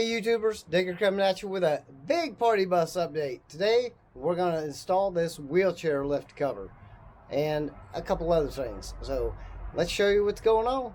Hey YouTubers, Digger coming at you with a big party bus update. Today we're going to install this wheelchair lift cover and a couple other things. So let's show you what's going on.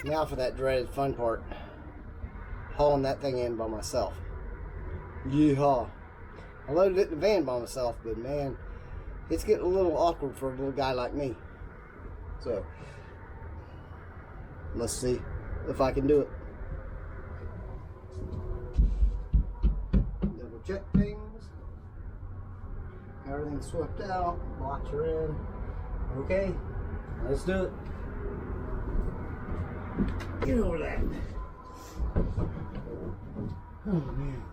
Now for that dreaded fun part, hauling that thing in by myself. Yeehaw. I loaded it in the van by myself, but man, it's getting a little awkward for a little guy like me. So, let's see if I can do it. Double check things. Everything's swept out, blocks are in. Okay, let's do it. Get over that. Oh man.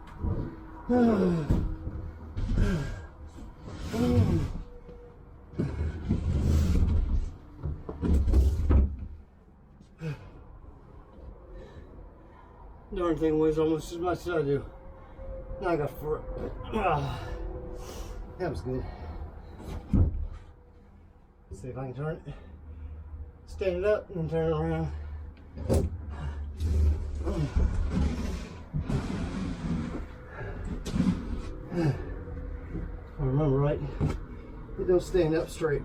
Darn thing weighs almost as much as I do. Now I got for it. That was good. Let's see if I can turn it. Stand it up and then turn it around. If I remember right, it don't stand up straight.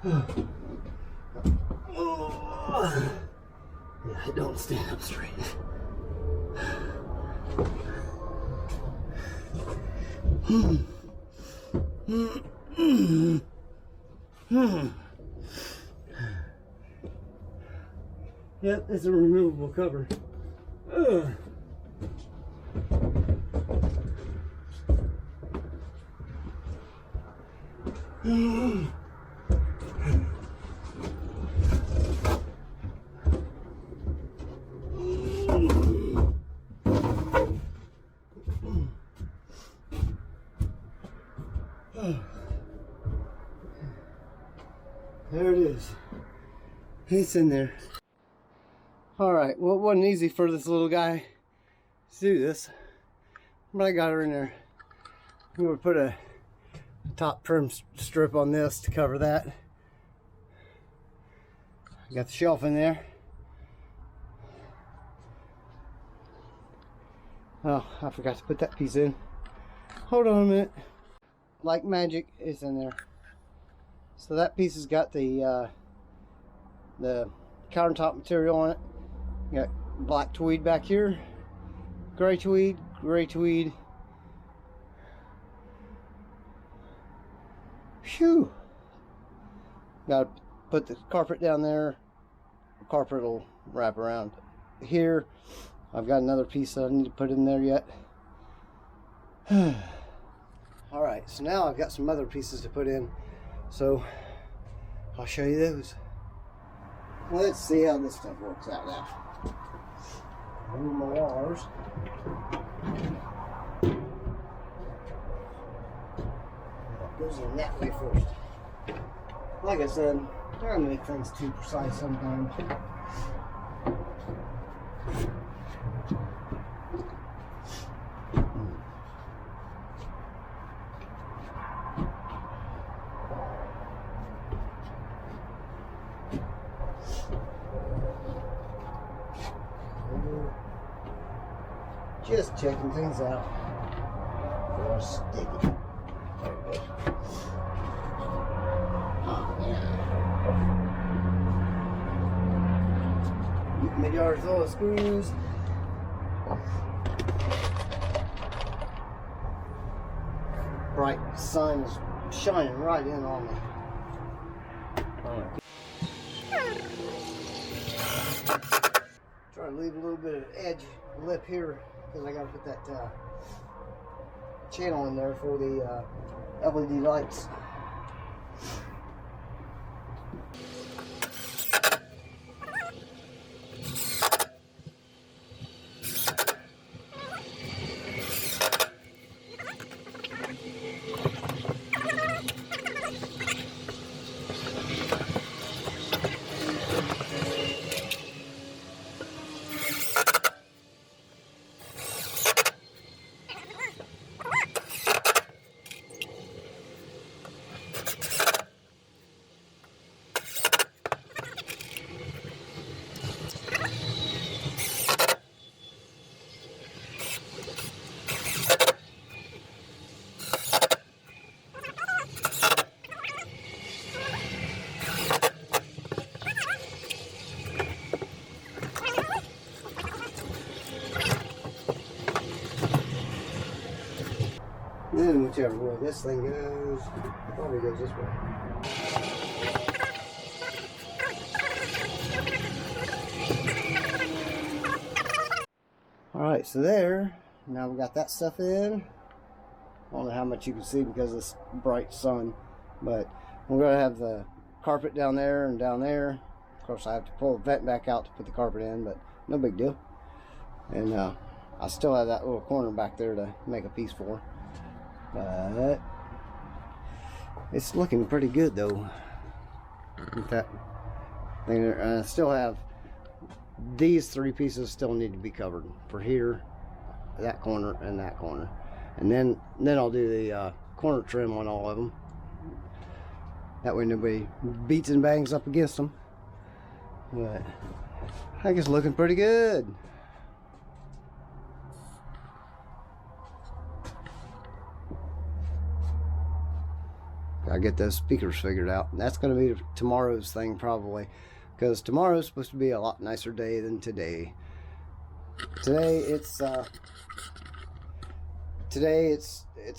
Yeah, it don't stand up straight. Yep, it's a removable cover. There it is. It's in there. Alright, well, it wasn't easy for this little guy to do this, but I got her in there. I'm going to put a top trim strip on this to cover that. I got the shelf in there. Oh, I forgot to put that piece in. Hold on a minute. Like magic, it's in there. So that piece has got the countertop material on it. Got black tweed back here, gray tweed, Phew! Got to put the carpet down there. The carpet will wrap around here. I've got another piece that I need to put in there yet. Alright, so now I've got some other pieces to put in. So, I'll show you those. Let's see how this stuff works out now. Move my wires. Goes in that way first. Like I said, I don't make things too precise sometimes. Just checking things out. For sticky. There we go. Oh, yeah. Mid-yard full of screws. Bright sun is shining right in on me. Try to leave a little bit of edge lip here because I got to put that channel in there for the LED lights. Then whichever way this thing goes, probably goes this way. Alright, so there, now we got that stuff in. I don't know how much you can see because of this bright sun, but we're going to have the carpet down there and down there. Of course, I have to pull the vent back out to put the carpet in, but no big deal. And I still have that little corner back there to make a piece for. But it's looking pretty good though. With that thing there. I still have these three pieces still need to be covered for here, that corner, and that corner. And then I'll do the corner trim on all of them. That way nobody beats and bangs up against them. But I think it's looking pretty good. I get those speakers figured out, and that's going to be tomorrow's thing probably, because tomorrow's supposed to be a lot nicer day than today. Today it's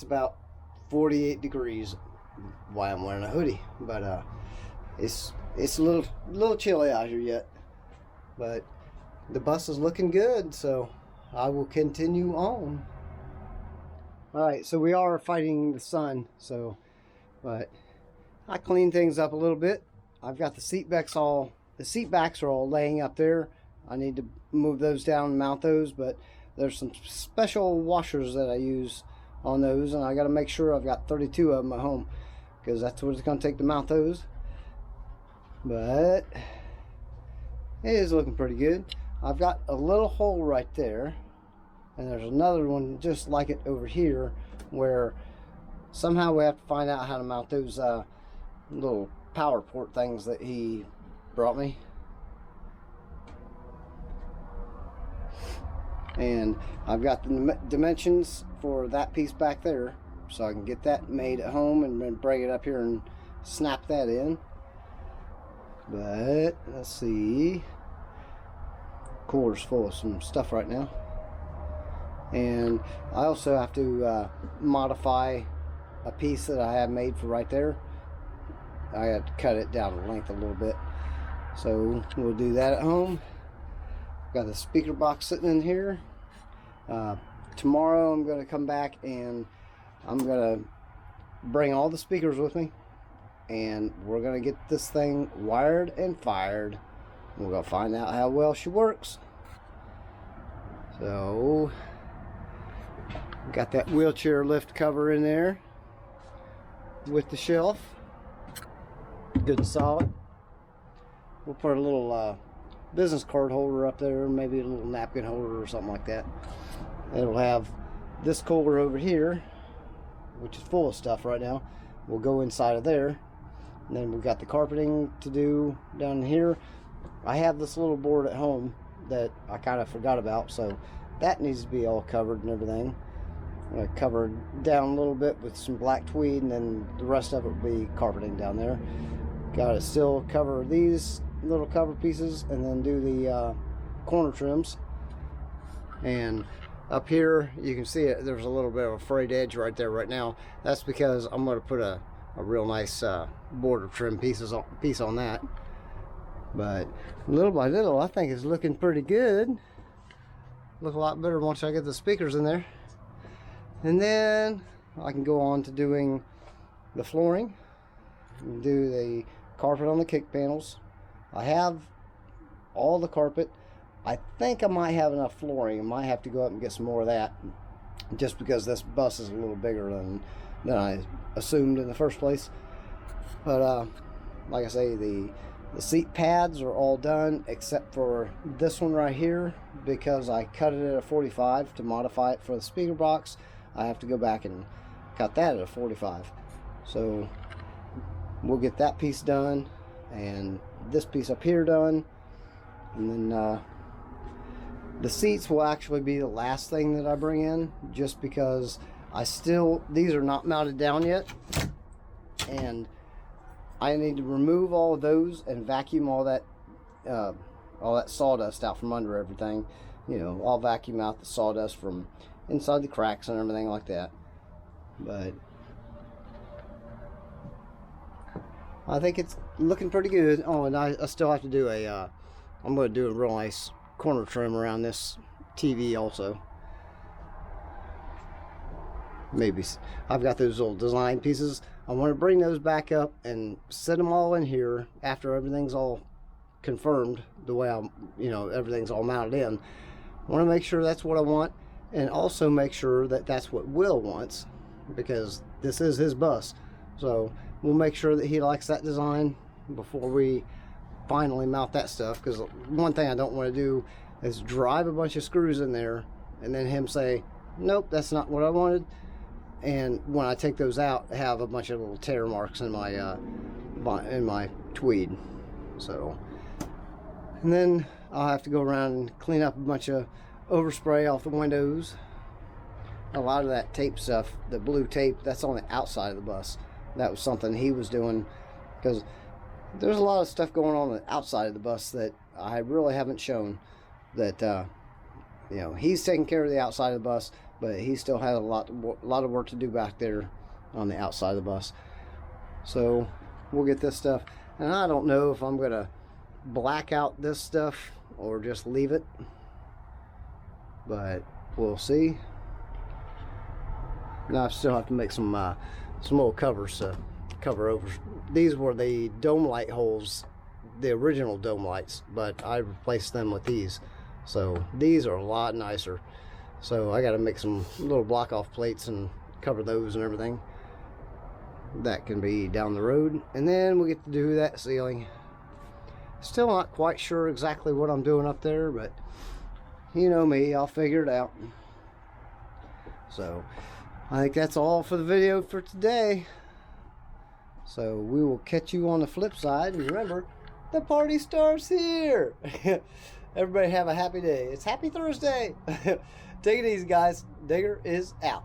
about 48 degrees. Why I'm wearing a hoodie, but it's a little chilly out here yet. But the bus is looking good, so I will continue on. All right, so we are fighting the sun, so. But I cleaned things up a little bit. I've got the seat backs are all laying up there. I need to move those down and mount those, but there's some special washers that I use on those, and I got to make sure I've got 32 of them at home because that's what it's going to take to mount those. But it is looking pretty good. I've got a little hole right there, and there's another one just like it over here where somehow we have to find out how to mount those little power port things that he brought me. And I've got the dimensions for that piece back there, so I can get that made at home and then bring it up here and snap that in. But let's see. Cooler's full of some stuff right now. And I also have to modify a piece that I have made for right there. I had to cut it down in length a little bit, so we'll do that at home. Got the speaker box sitting in here. Tomorrow I'm going to come back and I'm going to bring all the speakers with me, and we're going to get this thing wired and fired. We're going to find out how well she works. So got that wheelchair lift cover in there with the shelf, good and solid. We'll put a little business card holder up there, maybe a little napkin holder or something like that. It'll have this cooler over here, which is full of stuff right now. We'll go inside of there, and then we've got the carpeting to do down here. I have this little board at home that I kind of forgot about, so that needs to be all covered and everything. Covered down a little bit with some black tweed, and then the rest of it will be carpeting down there. Got to still cover these little cover pieces, and then do the corner trims. And up here you can see it, there's a little bit of a frayed edge right there right now. That's because I'm going to put a real nice border trim piece on that. But little by little, I think it's looking pretty good. Look a lot better once I get the speakers in there. And then I can go on to doing the flooring, do the carpet on the kick panels. I have all the carpet. I think I might have enough flooring. I might have to go up and get some more of that, just because this bus is a little bigger than I assumed in the first place. But like I say, the seat pads are all done except for this one right here, because I cut it at a 45 to modify it for the speaker box. I have to go back and cut that at a 45. So we'll get that piece done and this piece up here done, and then the seats will actually be the last thing that I bring in, just because these are not mounted down yet, and I need to remove all of those and vacuum all that sawdust out from under everything. You know, I'll vacuum out the sawdust from inside the cracks and everything like that. But I think it's looking pretty good. Oh, and I still have to do I'm going to do a real nice corner trim around this TV also. Maybe I've got those little design pieces. I want to bring those back up and set them all in here after everything's all confirmed, the way everything's all mounted in. I want to make sure that's what I want, and also make sure that that's what Will wants, because this is his bus. So we'll make sure that he likes that design before we finally mount that stuff, because one thing I don't want to do is drive a bunch of screws in there and then him say, nope, that's not what I wanted. And when I take those out, I have a bunch of little tear marks in my tweed. So, and then I'll have to go around and clean up a bunch of overspray off the windows. A lot of that tape stuff, the blue tape, that's on the outside of the bus. That was something he was doing, because there's a lot of stuff going on the outside of the bus that I really haven't shown. That he's taking care of the outside of the bus, but he still has a lot of work to do back there on the outside of the bus. So we'll get this stuff, and I don't know if I'm gonna black out this stuff or just leave it, but we'll see. Now I still have to make some little covers to cover over. These were the dome light holes, the original dome lights, but I replaced them with these. So these are a lot nicer. So I got to make some little block off plates and cover those and everything. That can be down the road, and then we get to do that ceiling. Still not quite sure exactly what I'm doing up there, but you know me, I'll figure it out. So I think that's all for the video for today. So we will catch you on the flip side, and remember, the party starts here. Everybody have a happy day. It's Happy Thursday. Take it easy, guys. Digger is out.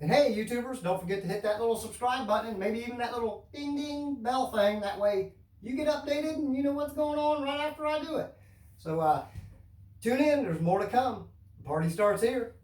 And hey, YouTubers, don't forget to hit that little subscribe button, and maybe even that little ding ding bell thing. That way you get updated and you know what's going on right after I do it. So tune in. There's more to come. The party starts here.